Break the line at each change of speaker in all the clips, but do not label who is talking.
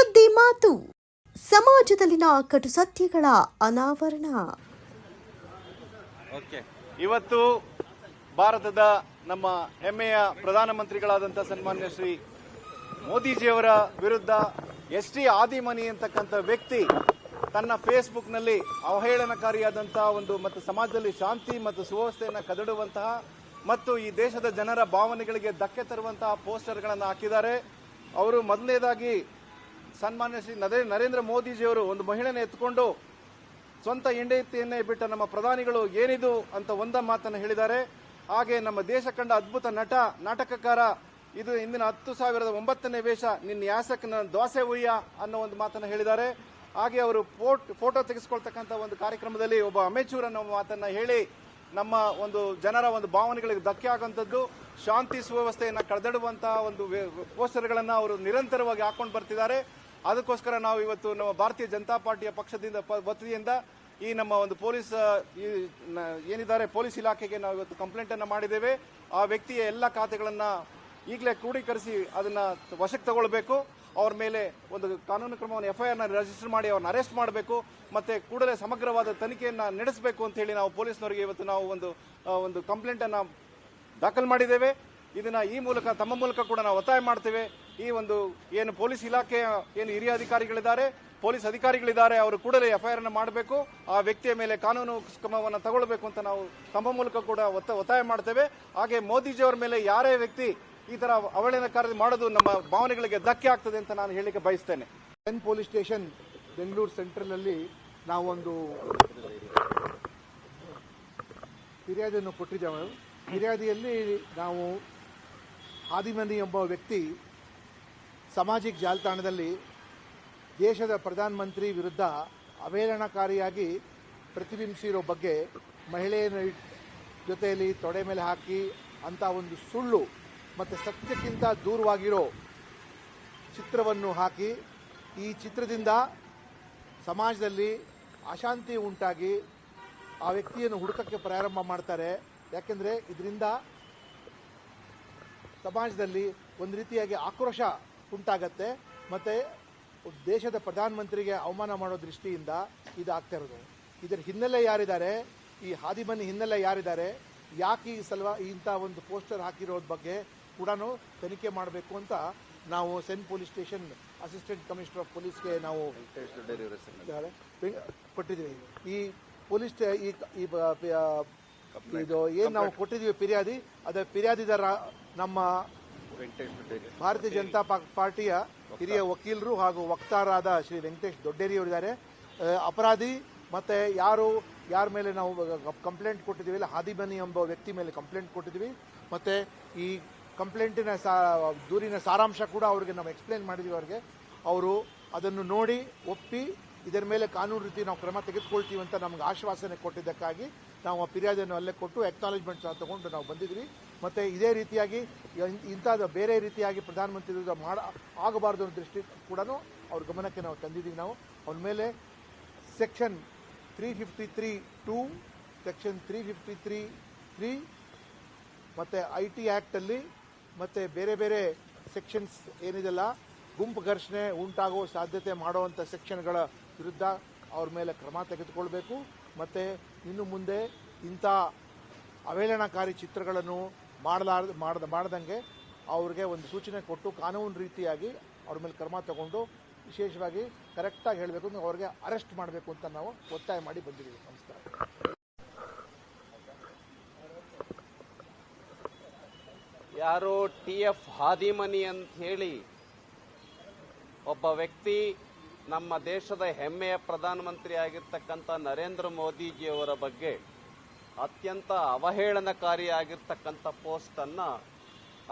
ಸುದ್ದಿ ಮಾತು ಸಮಾಜದಲ್ಲಿನ ಕಟು ಸತ್ಯಗಳ ಅನಾವರಣ.
ಇವತ್ತು ಭಾರತದ ನಮ್ಮ ಹೆಮ್ಮೆಯ ಪ್ರಧಾನಮಂತ್ರಿಗಳಾದಂಥ ಸನ್ಮಾನ್ಯ ಶ್ರೀ ಮೋದಿಜಿಯವರ ವಿರುದ್ಧ ಎಸ್.ಟಿ. ಆದಿಮನಿ ಅಂತಕ್ಕಂಥ ವ್ಯಕ್ತಿ ತನ್ನ ಫೇಸ್ಬುಕ್ನಲ್ಲಿ ಅವಹೇಳನಕಾರಿಯಾದಂತಹ ಮತ್ತು ಸಮಾಜದಲ್ಲಿ ಶಾಂತಿ ಮತ್ತು ಸುವ್ಯವಸ್ಥೆಯನ್ನು ಕದಡುವಂತಹ ಮತ್ತು ಈ ದೇಶದ ಜನರ ಭಾವನೆಗಳಿಗೆ ಧಕ್ಕೆ ತರುವಂತಹ ಪೋಸ್ಟರ್ಗಳನ್ನು ಹಾಕಿದ್ದಾರೆ. ಅವರು ಮೊದಲನೇದಾಗಿ ಸನ್ಮಾನ್ಯ ಶ್ರೀ ನರೇಂದ್ರ ಮೋದಿಜಿಯವರು ಒಂದು ಮಹಿಳೆಯನ್ನು ಎತ್ಕೊಂಡು ಸ್ವಂತ ಹೆಂಡತಿಯನ್ನೇ ಬಿಟ್ಟ ನಮ್ಮ ಪ್ರಧಾನಿಗಳು ಏನಿದು ಅಂತ ಒಂದ ಮಾತನ್ನು ಹೇಳಿದ್ದಾರೆ. ಹಾಗೆ ನಮ್ಮ ದೇಶ ಕಂಡ ಅದ್ಭುತ ನಾಟಕಕಾರ ಇದು ಇಂದಿನ 10,009ನೇ ವೇಷ ನಿನ್ನ ಯಾಸಕನ ದೋಸೆ ಉಯ್ಯ ಅನ್ನೋ ಒಂದು ಮಾತನ್ನು ಹೇಳಿದ್ದಾರೆ. ಹಾಗೆ ಅವರು ಫೋಟೋ ತೆಗೆಸ್ಕೊಳ್ತಕ್ಕಂಥ ಒಂದು ಕಾರ್ಯಕ್ರಮದಲ್ಲಿ ಒಬ್ಬ ಅಮೆಚೂರ್ ಅನ್ನೋ ಮಾತನ್ನ ಹೇಳಿ ನಮ್ಮ ಒಂದು ಜನರ ಒಂದು ಭಾವನೆಗಳಿಗೆ ಧಕ್ಕೆ ಆಗುವಂಥದ್ದು, ಶಾಂತಿ ಸುವ್ಯವಸ್ಥೆಯನ್ನು ಕಳೆದಿಡುವಂತಹ ಒಂದು ಪೋಸ್ಟರ್ಗಳನ್ನು ಅವರು ನಿರಂತರವಾಗಿ ಹಾಕೊಂಡು ಬರ್ತಿದ್ದಾರೆ. ಅದಕ್ಕೋಸ್ಕರ ನಾವು ಇವತ್ತು ನಮ್ಮ ಭಾರತೀಯ ಜನತಾ ಪಾರ್ಟಿಯ ಪಕ್ಷದಿಂದ ವತಿಯಿಂದ ಈ ನಮ್ಮ ಒಂದು ಪೊಲೀಸ್ ಏನಿದ್ದಾರೆ ಪೊಲೀಸ್ ಇಲಾಖೆಗೆ ನಾವು ಇವತ್ತು ಕಂಪ್ಲೇಂಟ್ ಅನ್ನು ಮಾಡಿದ್ದೇವೆ. ಆ ವ್ಯಕ್ತಿಯ ಎಲ್ಲ ಖಾತೆಗಳನ್ನು ಈಗಲೇ ಕ್ರೋಢೀಕರಿಸಿ ಅದನ್ನ ವಶಕ್ಕೆ ತಗೊಳ್ಬೇಕು. ಅವ್ರ ಮೇಲೆ ಒಂದು ಕಾನೂನು ಕ್ರಮವನ್ನು FIR ರಿಜಿಸ್ಟರ್ ಮಾಡಿ ಅವ್ರನ್ನ ಅರೆಸ್ಟ್ ಮಾಡಬೇಕು, ಮತ್ತೆ ಕೂಡಲೇ ಸಮಗ್ರವಾದ ತನಿಖೆಯನ್ನು ನಡೆಸಬೇಕು ಅಂತ ಹೇಳಿ ನಾವು ಪೊಲೀಸ್ನವರಿಗೆ ಇವತ್ತು ನಾವು ಒಂದು ಕಂಪ್ಲೇಂಟ್ ಅನ್ನು ದಾಖಲು ಮಾಡಿದ್ದೇವೆ. ಇದನ್ನ ಈ ಮೂಲಕ ತಮ್ಮ ಮೂಲಕ ಕೂಡ ನಾವು ಒತ್ತಾಯ ಮಾಡ್ತೇವೆ. ಈ ಒಂದು ಏನು ಪೊಲೀಸ್ ಇಲಾಖೆಯ ಏನು ಹಿರಿಯ ಅಧಿಕಾರಿಗಳಿದ್ದಾರೆ, ಪೊಲೀಸ್ ಅಧಿಕಾರಿಗಳಿದ್ದಾರೆ, ಅವರು ಕೂಡಲೇ FIR ಮಾಡಬೇಕು, ಆ ವ್ಯಕ್ತಿಯ ಮೇಲೆ ಕಾನೂನು ಕ್ರಮವನ್ನು ತಗೊಳ್ಬೇಕು ಅಂತ ನಾವು ತಮ್ಮ ಮೂಲಕ ಕೂಡ ಒತ್ತಾಯ ಮಾಡ್ತೇವೆ. ಹಾಗೆ ಮೋದಿಜಿಯವರ ಮೇಲೆ ಯಾರೇ ವ್ಯಕ್ತಿ ಈ ತರ ಅವಹೇಳನಕಾರಿ ಮಾಡೋದು ನಮ್ಮ ಭಾವನೆಗಳಿಗೆ ಧಕ್ಕೆ ಆಗ್ತದೆ ಅಂತ ನಾನು ಹೇಳಿಕೆ ಬಯಸ್ತೇನೆ.
ಪೊಲೀಸ್ ಸ್ಟೇಷನ್ ಬೆಂಗಳೂರು ಸೆಂಟ್ರಲ್ ಅಲ್ಲಿ ನಾವು ಒಂದು ಫಿರ್ಯಾದಿಯನ್ನು ಕೊಟ್ಟಿದ್ದೇವೆ. ಫಿರ್ಯಾದಿಯಲ್ಲಿ ನಾವು ಆದಿಮನಿ ಎಂಬ ವ್ಯಕ್ತಿ ಸಾಮಾಜಿಕ ಜಾಲತಾಣದಲ್ಲಿ ದೇಶದ ಪ್ರಧಾನಮಂತ್ರಿ ವಿರುದ್ಧ ಅವಹೇಳನಕಾರಿಯಾಗಿ ಪ್ರತಿಬಿಂಬಿಸಿರೋ ಬಗ್ಗೆ ಮಹಿಳೆಯ ಜೊತೆಯಲ್ಲಿ ತೊಡೆ ಮೇಲೆ ಹಾಕಿ ಅಂತ ಒಂದು ಸುಳ್ಳು ಮತ್ತು ಸತ್ಯಕ್ಕಿಂತ ದೂರವಾಗಿರೋ ಚಿತ್ರವನ್ನು ಹಾಕಿ ಈ ಚಿತ್ರದಿಂದ ಸಮಾಜದಲ್ಲಿ ಅಶಾಂತಿ ಉಂಟಾಗಿ ಆ ವ್ಯಕ್ತಿಯನ್ನು ಹುಡುಕಕ್ಕೆ ಪ್ರಾರಂಭ ಮಾಡ್ತಾರೆ. ಯಾಕೆಂದರೆ ಇದರಿಂದ ಸಮಾಜದಲ್ಲಿ ಒಂದು ರೀತಿಯಾಗಿ ಆಕ್ರೋಶ ಉಂಟಾಗತ್ತೆ ಮತ್ತು ದೇಶದ ಪ್ರಧಾನಮಂತ್ರಿಗೆ ಅವಮಾನ ಮಾಡೋ ದೃಷ್ಟಿಯಿಂದ ಇದಾಗ್ತಾ ಇರೋದು. ಇದರ ಹಿನ್ನೆಲೆ ಯಾರಿದ್ದಾರೆ, ಈ ಆದಿಮನಿ ಹಿನ್ನೆಲೆ ಯಾರಿದ್ದಾರೆ, ಯಾಕೆ ಇಂಥ ಒಂದು ಪೋಸ್ಟರ್ ಹಾಕಿರೋದ್ರ ಬಗ್ಗೆ ಕೂಡ ತನಿಖೆ ಮಾಡಬೇಕು ಅಂತ ನಾವು CEN police station assistant commissioner of ಪೊಲೀಸ್ಗೆ ನಾವು ಕೊಟ್ಟಿದ್ದೀವಿ. ಈ ಪೊಲೀಸ್ ಇದು ಏನು ನಾವು ಕೊಟ್ಟಿದ್ದೀವಿ ಫಿರ್ಯಾದಿ, ಅದರ ಫಿರ್ಯಾದಿದಾರ ನಮ್ಮ ಭಾರತೀಯ ಜನತಾ ಪಾರ್ಟಿಯ ಹಿರಿಯ ವಕೀಲರು ಹಾಗೂ ವಕ್ತಾರಾದ ಶ್ರೀ ವೆಂಕಟೇಶ್ ದೊಡ್ಡೇರಿಯವರಿದ್ದಾರೆ. ಅಪರಾಧಿ ಮತ್ತು ಯಾರ ಮೇಲೆ ನಾವು ಕಂಪ್ಲೇಂಟ್ ಕೊಟ್ಟಿದ್ದೀವಿ, ಇಲ್ಲ ಆದಿಮನಿ ಎಂಬ ವ್ಯಕ್ತಿ ಮೇಲೆ ಕಂಪ್ಲೇಂಟ್ ಕೊಟ್ಟಿದ್ದೀವಿ. ಮತ್ತು ಈ ಕಂಪ್ಲೇಂಟಿನ ದೂರಿನ ಸಾರಾಂಶ ಕೂಡ ಅವರಿಗೆ ನಾವು ಎಕ್ಸ್ಪ್ಲೇನ್ ಮಾಡಿದ್ದೀವಿ. ಅವರಿಗೆ ಅವರು ಅದನ್ನು ನೋಡಿ ಒಪ್ಪಿ ಇದರ ಮೇಲೆ ಕಾನೂನು ರೀತಿ ನಾವು ಕ್ರಮ ತೆಗೆದುಕೊಳ್ತೀವಿ ಅಂತ ನಮ್ಗೆ ಆಶ್ವಾಸನೆ ಕೊಟ್ಟಿದ್ದಕ್ಕಾಗಿ ನಾವು ಆ ಫಿರ್ಯಾದಿಯನ್ನು ಅಲ್ಲೇ ಕೊಟ್ಟು ಅಕ್ನಾಲೇಜ್ಮೆಂಟ್ ತಗೊಂಡು ನಾವು ಬಂದಿದ್ವಿ. ಮತ್ತು ಇದೇ ರೀತಿಯಾಗಿ ಇಂಥದ್ದು ಬೇರೆ ರೀತಿಯಾಗಿ ಪ್ರಧಾನಮಂತ್ರಿ ವಿರುದ್ಧ ಆಗಬಾರ್ದು ಅನ್ನೋ ದೃಷ್ಟಿ ಕೂಡ ಅವ್ರ ಗಮನಕ್ಕೆ ನಾವು ತಂದಿದ್ದೀವಿ. ನಾವು ಅವನ ಮೇಲೆ ಸೆಕ್ಷನ್ 353(2), ಸೆಕ್ಷನ್ 353(3) ಮತ್ತು IT ಆ್ಯಕ್ಟಲ್ಲಿ ಮತ್ತು ಬೇರೆ ಬೇರೆ ಸೆಕ್ಷನ್ಸ್ ಏನಿದೆಲ್ಲ ಗುಂಪು ಘರ್ಷಣೆ ಉಂಟಾಗುವ ಸಾಧ್ಯತೆ ಮಾಡುವಂಥ ಸೆಕ್ಷನ್ಗಳ ವಿರುದ್ಧ ಅವ್ರ ಮೇಲೆ ಕ್ರಮ ತೆಗೆದುಕೊಳ್ಬೇಕು. ಮತ್ತು ಇನ್ನು ಮುಂದೆ ಇಂಥ ಅವಹೇಳನಕಾರಿ ಚಿತ್ರಗಳನ್ನು ಮಾಡದಂಗೆ ಅವ್ರಿಗೆ ಒಂದು ಸೂಚನೆ ಕೊಟ್ಟು ಕಾನೂನು ರೀತಿಯಾಗಿ ಅವ್ರ ಮೇಲೆ ಕ್ರಮ ತಗೊಂಡು ವಿಶೇಷವಾಗಿ ಕರೆಕ್ಟಾಗಿ ಹೇಳಬೇಕು, ಅವ್ರಿಗೆ ಅರೆಸ್ಟ್ ಮಾಡಬೇಕು ಅಂತ ನಾವು ಒತ್ತಾಯ ಮಾಡಿ ಬಂದಿದ್ದೀವಿ. ನಮಸ್ಕಾರ.
ಯಾರು TF ಆದಿಮನಿ ಅಂತ ಹೇಳಿ ಒಬ್ಬ ವ್ಯಕ್ತಿ ನಮ್ಮ ದೇಶದ ಹೆಮ್ಮೆಯ ಪ್ರಧಾನಮಂತ್ರಿ ಆಗಿರ್ತಕ್ಕಂಥ ನರೇಂದ್ರ ಮೋದಿಜಿಯವರ ಬಗ್ಗೆ ಅತ್ಯಂತ ಅವಹೇಳನಕಾರಿಯಾಗಿರ್ತಕ್ಕಂಥ ಪೋಸ್ಟನ್ನು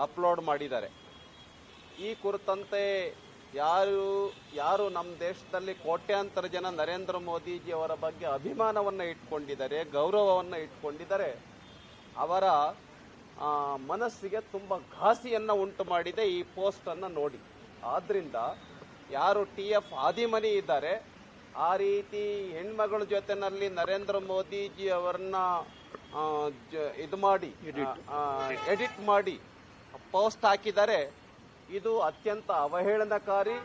ಅಪ್ಲೋಡ್ ಮಾಡಿದ್ದಾರೆ. ಈ ಕುರಿತಂತೆ ಯಾರು ನಮ್ಮ ದೇಶದಲ್ಲಿ ಕೋಟ್ಯಾಂತರ ಜನ ನರೇಂದ್ರ ಮೋದಿಜಿಯವರ ಬಗ್ಗೆ ಅಭಿಮಾನವನ್ನು ಇಟ್ಕೊಂಡಿದ್ದಾರೆ, ಗೌರವವನ್ನು ಇಟ್ಕೊಂಡಿದ್ದಾರೆ, ಅವರ ಮನಸ್ಸಿಗೆ ತುಂಬ ಘಾಸಿಯನ್ನು ಉಂಟು ಮಾಡಿದೆ ಈ ಪೋಸ್ಟನ್ನು ನೋಡಿ. ಆದ್ದರಿಂದ ಯಾರು TF ಆದಿಮನಿ ಇದ್ದಾರೆ, ಆ ರೀತಿ ಹೆಣ್ಮಗಳ ಜೊತೆನಲ್ಲಿ ನರೇಂದ್ರ ಮೋದಿಜಿ ಅವರನ್ನ ಎಡಿಟ್ ಮಾಡಿ ಪೋಸ್ಟ್ ಹಾಕಿದ್ದಾರೆ. ಇದು ಅತ್ಯಂತ ಅವಹೇಳನಕಾರಿ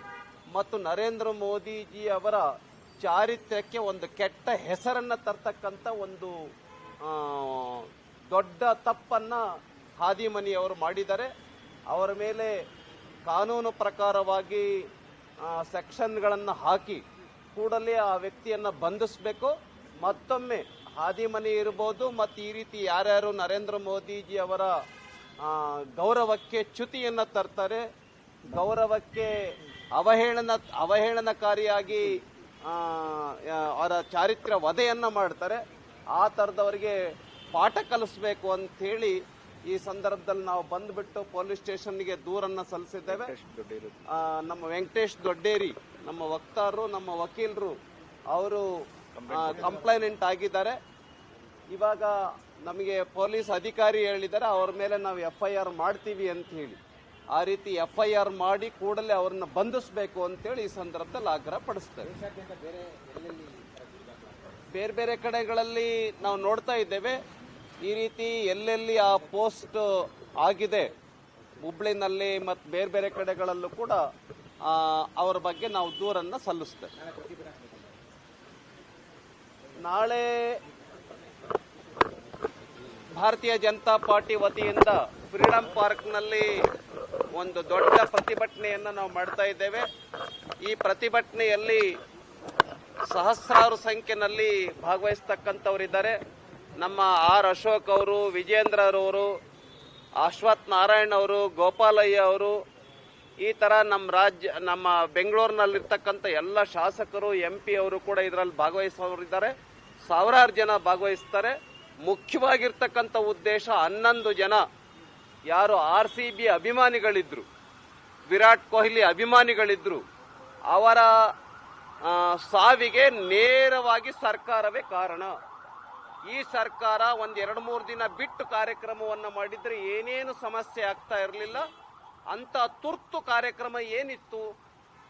ಮತ್ತು ನರೇಂದ್ರ ಮೋದಿಜಿ ಅವರ ಚಾರಿತ್ರ್ಯಕ್ಕೆ ಒಂದು ಕೆಟ್ಟ ಹೆಸರನ್ನು ತರ್ತಕ್ಕಂಥ ಒಂದು ದೊಡ್ಡ ತಪ್ಪನ್ನ ಹಾದಿಮನಿಯವರು ಮಾಡಿದ್ದಾರೆ. ಅವರ ಮೇಲೆ ಕಾನೂನು ಪ್ರಕಾರವಾಗಿ ಸೆಕ್ಷನ್ಗಳನ್ನು ಹಾಕಿ ಕೂಡಲೇ ಆ ವ್ಯಕ್ತಿಯನ್ನು ಬಂಧಿಸಬೇಕು. ಮತ್ತೊಮ್ಮೆ ಹಾದಿಮನಿ ಇರ್ಬೋದು ಮತ್ತು ಈ ರೀತಿ ಯಾರ್ಯಾರು ನರೇಂದ್ರ ಮೋದಿಜಿ ಅವರ ಗೌರವಕ್ಕೆ ಚ್ಯುತಿಯನ್ನು ತರ್ತಾರೆ, ಗೌರವಕ್ಕೆ ಅವಹೇಳನಕಾರಿಯಾಗಿ ಅವರ ಚಾರಿತ್ರ್ಯ ವಧೆಯನ್ನು ಮಾಡ್ತಾರೆ, ಆ ಥರದವರಿಗೆ ಪಾಠ ಕಲಿಸ್ಬೇಕು ಅಂಥೇಳಿ ಈ ಸಂದರ್ಭದಲ್ಲಿ ನಾವು ಬಂದುಬಿಟ್ಟು ಪೊಲೀಸ್ ಸ್ಟೇಷನ್ಗೆ ದೂರನ್ನು ಸಲ್ಲಿಸಿದ್ದೇವೆ. ನಮ್ಮ ವೆಂಕಟೇಶ್ ದೊಡ್ಡೇರಿ, ನಮ್ಮ ವಕ್ತಾರರು, ನಮ್ಮ ವಕೀಲರು, ಅವರು ಕಂಪ್ಲೇನೆಂಟ್ ಆಗಿದ್ದಾರೆ. ಇವಾಗ ನಮಗೆ ಪೊಲೀಸ್ ಅಧಿಕಾರಿ ಹೇಳಿದ್ದಾರೆ ಅವ್ರ ಮೇಲೆ ನಾವು FIR ಮಾಡ್ತೀವಿ ಅಂತ ಹೇಳಿ. ಆ ರೀತಿ FIR ಮಾಡಿ ಕೂಡಲೇ ಅವ್ರನ್ನ ಬಂಧಿಸಬೇಕು ಅಂತೇಳಿ ಈ ಸಂದರ್ಭದಲ್ಲಿ ಆಗ್ರಹ ಪಡಿಸ್ತೇವೆ. ಬೇರೆ ಬೇರೆ ಕಡೆಗಳಲ್ಲಿ ನಾವು ನೋಡ್ತಾ ಇದ್ದೇವೆ. ಈ ರೀತಿ ಎಲ್ಲೆಲ್ಲಿ ಆ ಪೋಸ್ಟ್ ಆಗಿದೆ ಹುಬ್ಳಿನಲ್ಲಿ ಮತ್ತು ಬೇರೆ ಬೇರೆ ಕಡೆಗಳಲ್ಲೂ ಕೂಡ ಅವರ ಬಗ್ಗೆ ನಾವು ದೂರನ್ನು ಸಲ್ಲಿಸ್ತೇವೆ. ನಾಳೆ ಭಾರತೀಯ ಜನತಾ ಪಾರ್ಟಿ ವತಿಯಿಂದ ಫ್ರೀಡಂ ಪಾರ್ಕ್ನಲ್ಲಿ ಒಂದು ದೊಡ್ಡ ಪ್ರತಿಭಟನೆಯನ್ನು ನಾವು ಮಾಡ್ತಾ ಇದ್ದೇವೆ. ಈ ಪ್ರತಿಭಟನೆಯಲ್ಲಿ ಸಹಸ್ರಾರು ಸಂಖ್ಯೆಯಲ್ಲಿ ಭಾಗವಹಿಸ್ತಕ್ಕಂಥವರಿದ್ದಾರೆ. ನಮ್ಮ ಆರ್ ಅಶೋಕ್ ಅವರು, ವಿಜೇಂದ್ರರವರು, ಅಶ್ವಥ್ ನಾರಾಯಣ್ ಅವರು, ಗೋಪಾಲಯ್ಯ ಅವರು, ಈ ಥರ ನಮ್ಮ ಬೆಂಗಳೂರಿನಲ್ಲಿರ್ತಕ್ಕಂಥ ಎಲ್ಲ ಶಾಸಕರು, MP ಅವರು ಕೂಡ ಇದರಲ್ಲಿ ಭಾಗವಹಿಸೋರಿದ್ದಾರೆ. ಸಾವಿರಾರು ಜನ ಭಾಗವಹಿಸ್ತಾರೆ. ಮುಖ್ಯವಾಗಿರ್ತಕ್ಕಂಥ ಉದ್ದೇಶ 11 ಜನ ಯಾರು RCB ಅಭಿಮಾನಿಗಳಿದ್ರು, ವಿರಾಟ್ ಕೊಹ್ಲಿ ಅಭಿಮಾನಿಗಳಿದ್ರು, ಅವರ ಸಾವಿಗೆ ನೇರವಾಗಿ ಸರ್ಕಾರವೇ ಕಾರಣ. ಈ ಸರ್ಕಾರ ಒಂದು 2-3 ದಿನ ಬಿಟ್ಟು ಕಾರ್ಯಕ್ರಮವನ್ನು ಮಾಡಿದ್ರೆ ಏನೇನು ಸಮಸ್ಯೆ ಆಗ್ತಾ ಇರಲಿಲ್ಲ. ಅಂತ ತುರ್ತು ಕಾರ್ಯಕ್ರಮ ಏನಿತ್ತು,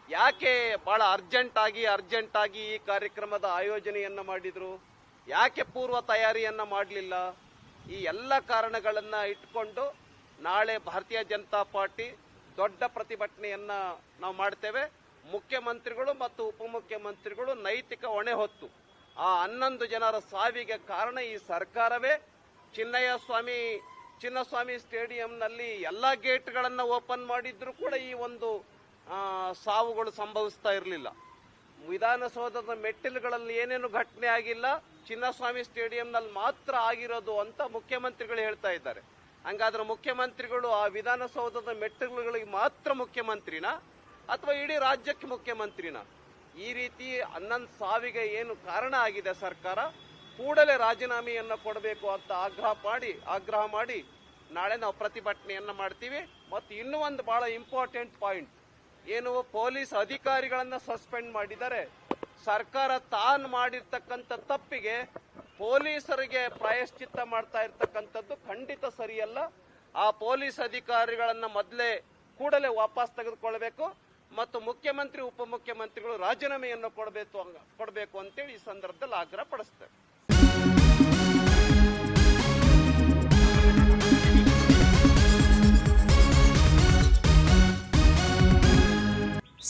ಯಾಕೆ ಬಹಳ ಅರ್ಜೆಂಟ್ ಆಗಿ ಈ ಕಾರ್ಯಕ್ರಮದ ಆಯೋಜನೆಯನ್ನ ಮಾಡಿದ್ರು, ಯಾಕೆ ಪೂರ್ವ ತಯಾರಿಯನ್ನ ಮಾಡಲಿಲ್ಲ? ಈ ಎಲ್ಲ ಕಾರಣಗಳನ್ನ ಇಟ್ಕೊಂಡು ನಾಳೆ ಭಾರತೀಯ ಜನತಾ ಪಾರ್ಟಿ ದೊಡ್ಡ ಪ್ರತಿಭಟನೆಯನ್ನ ನಾವು ಮಾಡ್ತೇವೆ. ಮುಖ್ಯಮಂತ್ರಿಗಳು ಮತ್ತು ಉಪಮುಖ್ಯಮಂತ್ರಿಗಳು ನೈತಿಕ ಹೊಣೆ ಹೊತ್ತು ಆ 11 ಜನರ ಸಾವಿಗೆ ಕಾರಣ ಈ ಸರ್ಕಾರವೇ. ಚಿನ್ನಸ್ವಾಮಿ ಸ್ಟೇಡಿಯಂನಲ್ಲಿ ಎಲ್ಲಾ ಗೇಟ್ಗಳನ್ನು ಓಪನ್ ಮಾಡಿದ್ರು ಕೂಡ ಈ ಒಂದು ಸಾವುಗಳು ಸಂಭವಿಸ್ತಾ ಇರಲಿಲ್ಲ. ವಿಧಾನಸೌಧದ ಮೆಟ್ಟಿಲುಗಳಲ್ಲಿ ಏನೇನು ಘಟನೆ ಆಗಿಲ್ಲ, ಚಿನ್ನಸ್ವಾಮಿ ಸ್ಟೇಡಿಯಂನಲ್ಲಿ ಮಾತ್ರ ಆಗಿರೋದು ಅಂತ ಮುಖ್ಯಮಂತ್ರಿಗಳು ಹೇಳ್ತಾ ಇದ್ದಾರೆ. ಹಂಗಾದ್ರೆ ಮುಖ್ಯಮಂತ್ರಿಗಳು ಆ ವಿಧಾನಸೌಧದ ಮೆಟ್ಟಿಲುಗಳಿಗೆ ಮಾತ್ರ ಮುಖ್ಯಮಂತ್ರಿನ ಅಥವಾ ಇಡೀ ರಾಜ್ಯಕ್ಕೆ ಮುಖ್ಯಮಂತ್ರಿನ? ಈ ರೀತಿ 11 ಸಾವಿಗೆ ಏನು ಕಾರಣ ಆಗಿದೆ ಸರ್ಕಾರ, ಕೂಡಲೇ ರಾಜೀನಾಮೆಯನ್ನು ಕೊಡಬೇಕು ಅಂತ ಆಗ್ರಹ ಮಾಡಿ ನಾಳೆ ನಾವು ಪ್ರತಿಭಟನೆಯನ್ನ ಮಾಡ್ತೀವಿ. ಮತ್ತು ಇನ್ನೂ ಒಂದು ಬಹಳ ಇಂಪಾರ್ಟೆಂಟ್ ಪಾಯಿಂಟ್ ಏನು, ಪೊಲೀಸ್ ಅಧಿಕಾರಿಗಳನ್ನ ಸಸ್ಪೆಂಡ್ ಮಾಡಿದ್ದಾರೆ. ಸರ್ಕಾರ ತಾನು ಮಾಡಿರ್ತಕ್ಕಂಥ ತಪ್ಪಿಗೆ ಪೊಲೀಸರಿಗೆ ಪ್ರಾಯಶ್ಚಿತ್ತ ಮಾಡ್ತಾ ಇರ್ತಕ್ಕಂಥದ್ದು ಖಂಡಿತ ಸರಿಯಲ್ಲ. ಆ ಪೊಲೀಸ್ ಅಧಿಕಾರಿಗಳನ್ನ ಕೂಡಲೇ ವಾಪಸ್ ತೆಗೆದುಕೊಳ್ಬೇಕು ಮತ್ತು ಮುಖ್ಯಮಂತ್ರಿ ಉಪಮುಖ್ಯಮಂತ್ರಿಗಳು ರಾಜೀನಾಮೆಯನ್ನು ಕೊಡಬೇಕು ಅಂತೇಳಿ ಈ ಸಂದರ್ಭದಲ್ಲಿ ಆಗ್ರಹ ಪಡಿಸ್ತೇವೆ.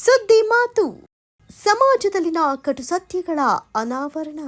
ಸುದ್ದಿ ಮಾತು, ಸಮಾಜದಲ್ಲಿನ ಕಟು ಸತ್ಯಗಳ ಅನಾವರಣ.